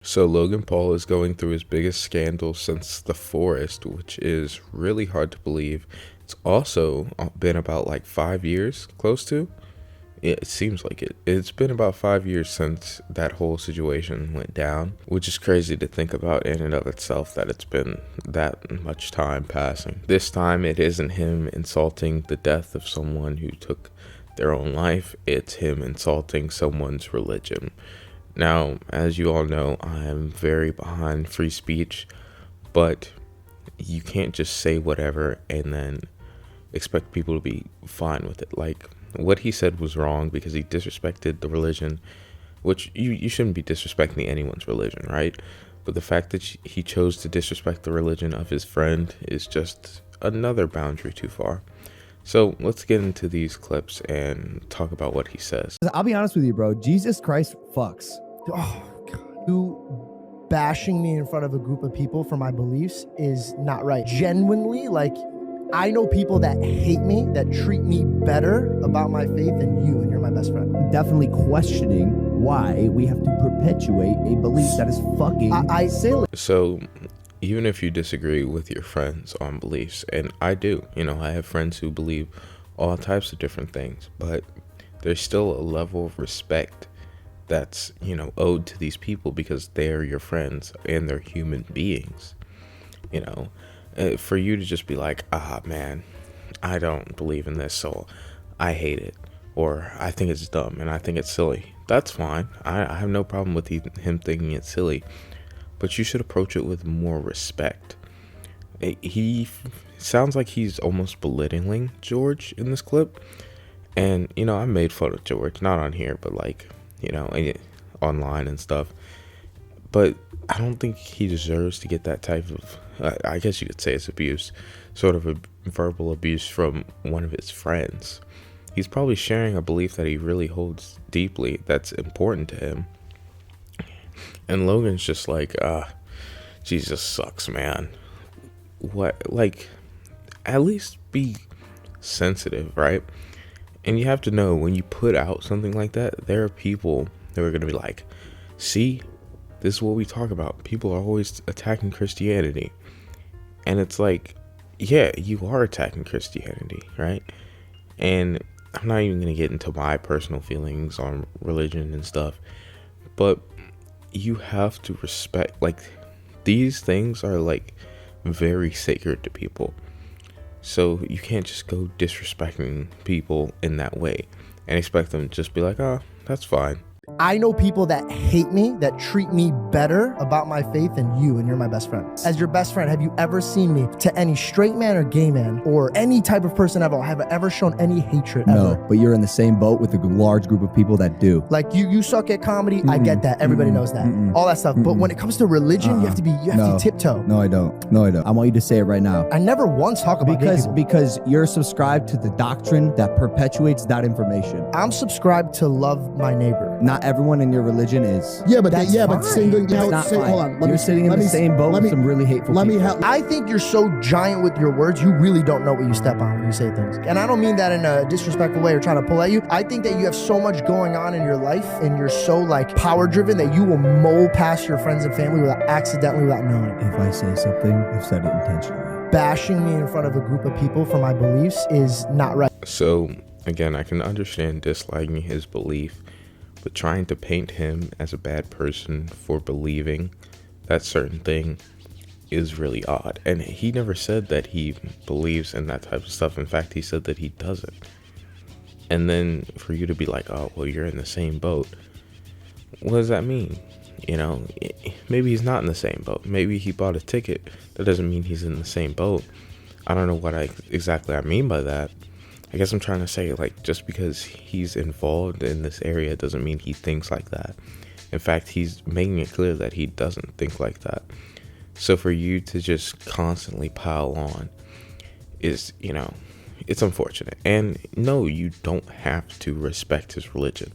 So Logan Paul is going through his biggest scandal since The Forest, which is really hard to believe. It's also been about like 5 years, close to. Yeah, it seems like it. It's been about 5 years since that whole situation went down, which is crazy to think about in and of itself that it's been that much time passing. This time it isn't him insulting the death of someone who took their own life, it's him insulting someone's religion. Now, as you all know, I am very behind free speech, but you can't just say whatever and then expect people to be fine with it. Like, what he said was wrong because he disrespected the religion, which you shouldn't be disrespecting anyone's religion, right? But the fact that he chose to disrespect the religion of his friend is just another boundary too far. So let's get into these clips and talk about what he says. I'll be honest with you, bro. Jesus Christ fucks. Oh, God. You bashing me in front of a group of people for my beliefs is not right. Genuinely, like, I know people that hate me, that treat me better about my faith than you, and you're my best friend. Definitely questioning why we have to perpetuate a belief that is fucking silly. So even if you disagree with your friends on beliefs, and I do, I have friends who believe all types of different things, but there's still a level of respect that's, owed to these people because they're your friends and they're human beings. For you to just be like, man, I don't believe in this, so I hate it, or I think it's dumb and I think it's silly. That's fine. I have no problem with him thinking it's silly, but you should approach it with more respect. He sounds like he's almost belittling George in this clip. And, I made fun of George, not on here, but online and stuff. But I don't think he deserves to get that type of, I guess you could say it's abuse, sort of a verbal abuse from one of his friends. He's probably sharing a belief that he really holds deeply, that's important to him. And Logan's just like, Jesus sucks, man. What? Like, at least be sensitive, right? And you have to know, when you put out something like that, there are people that are going to be like, see, this is what we talk about. People are always attacking Christianity. And it's like, yeah, you are attacking Christianity, right? And I'm not even going to get into my personal feelings on religion and stuff, but you have to respect, like, these things are like very sacred to people. So you can't just go disrespecting people in that way and expect them to just be like, oh, that's fine. I know people that hate me, that treat me better about my faith than you, and you're my best friend. As your best friend, have you ever seen me to any straight man or gay man or any type of person ever, have I ever shown any hatred ever? No, but you're in the same boat with a large group of people that do. Like, you suck at comedy, I get that. Everybody knows that. All that stuff. But when it comes to religion, you have to tiptoe. No, I don't. I want you to say it right now. I never once talk about gay people. Because you're subscribed to the doctrine that perpetuates that information. I'm subscribed to love my neighbor. Not everyone in your religion is. Yeah, but That's fine. Hold on. You're sitting in the same boat with some really hateful people. I think you're so giant with your words, you really don't know what you step on when you say things. And I don't mean that in a disrespectful way or trying to pull at you. I think that you have so much going on in your life and you're so like power driven that you will mow past your friends and family without knowing. If I say something, I've said it intentionally. Bashing me in front of a group of people for my beliefs is not right. So again, I can understand disliking his belief, but trying to paint him as a bad person for believing that certain thing is really odd. And he never said that he believes in that type of stuff. In fact, he said that he doesn't. And then for you to be like, oh, well, you're in the same boat. What does that mean? Maybe he's not in the same boat. Maybe he bought a ticket. That doesn't mean he's in the same boat. I don't know what exactly I mean by that. I guess I'm trying to say, like, just because he's involved in this area doesn't mean he thinks like that. In fact, he's making it clear that he doesn't think like that. So for you to just constantly pile on is, it's unfortunate. And no, you don't have to respect his religion.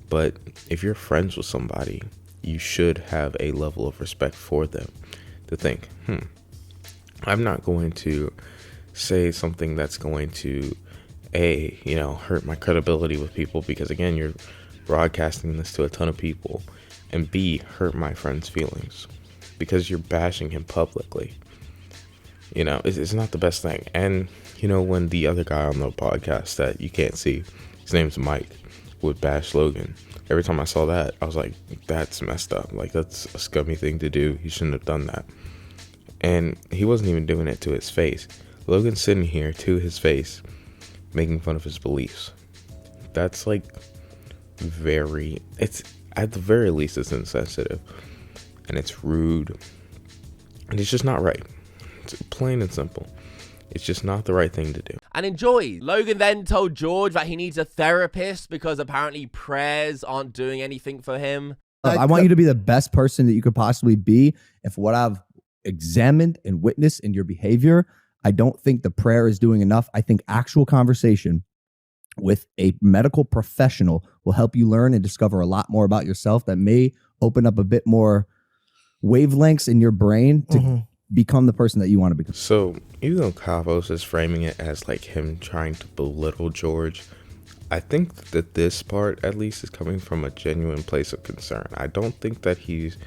But if you're friends with somebody, you should have a level of respect for them to think, I'm not going to say something that's going to hurt my credibility with people, because again, you're broadcasting this to a ton of people and B, hurt my friend's feelings because you're bashing him publicly. You know, it's not the best thing. And, you know, when the other guy on the podcast that you can't see, his name's Mike, would bash Logan, every time I saw that, I was like, that's messed up. Like, that's a scummy thing to do. He shouldn't have done that. And he wasn't even doing it to his face. Logan's sitting here to his face, making fun of his beliefs. That's like it's at the very least, it's insensitive. And it's rude. And it's just not right. It's plain and simple. It's just not the right thing to do. And enjoy. Logan then told George that he needs a therapist because apparently prayers aren't doing anything for him. I want you to be the best person that you could possibly be. And for what I've examined and witnessed in your behavior, I don't think the prayer is doing enough. I think actual conversation with a medical professional will help you learn and discover a lot more about yourself that may open up a bit more wavelengths in your brain to become the person that you want to become. So even though Kavos is framing it as like him trying to belittle George, I think that this part at least is coming from a genuine place of concern. I don't think that he's,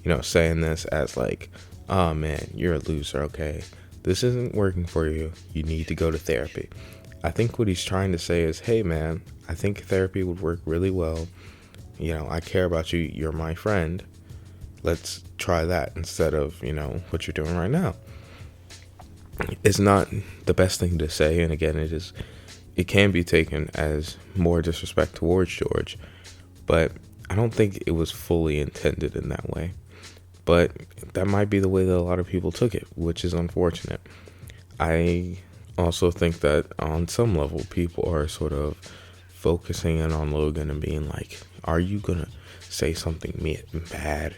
you know, saying this as like, oh man, you're a loser, okay? This isn't working for you. You need to go to therapy. I think what he's trying to say is, hey man, I think therapy would work really well. You know, I care about you. You're my friend. Let's try that instead of, you know, what you're doing right now. It's not the best thing to say. And again, it can be taken as more disrespect towards George, but I don't think it was fully intended in that way. But that might be the way that a lot of people took it, which is unfortunate. I also think that on some level, people are sort of focusing in on Logan and being like, are you going to say something bad?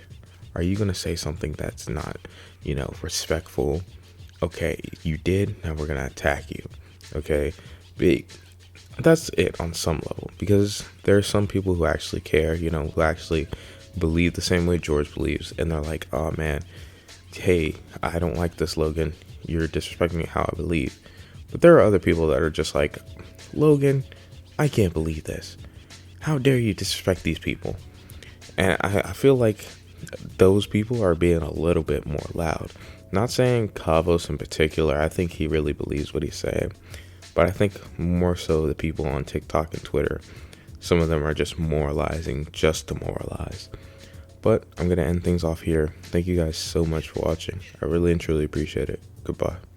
Are you going to say something that's not, you know, respectful? Okay, you did. Now we're going to attack you. Okay, that's it on some level, because there are some people who actually care, you know, who actually believe the same way George believes. And they're like, oh man, hey, I don't like this, Logan. You're disrespecting me how I believe. But there are other people that are just like, Logan, I can't believe this. How dare you disrespect these people? And I feel like those people are being a little bit more loud. Not saying Kavos in particular. I think he really believes what he's saying. But I think more so the people on TikTok and Twitter, some of them are just moralizing just to moralize. But I'm going to end things off here. Thank you guys so much for watching. I really and truly appreciate it. Goodbye.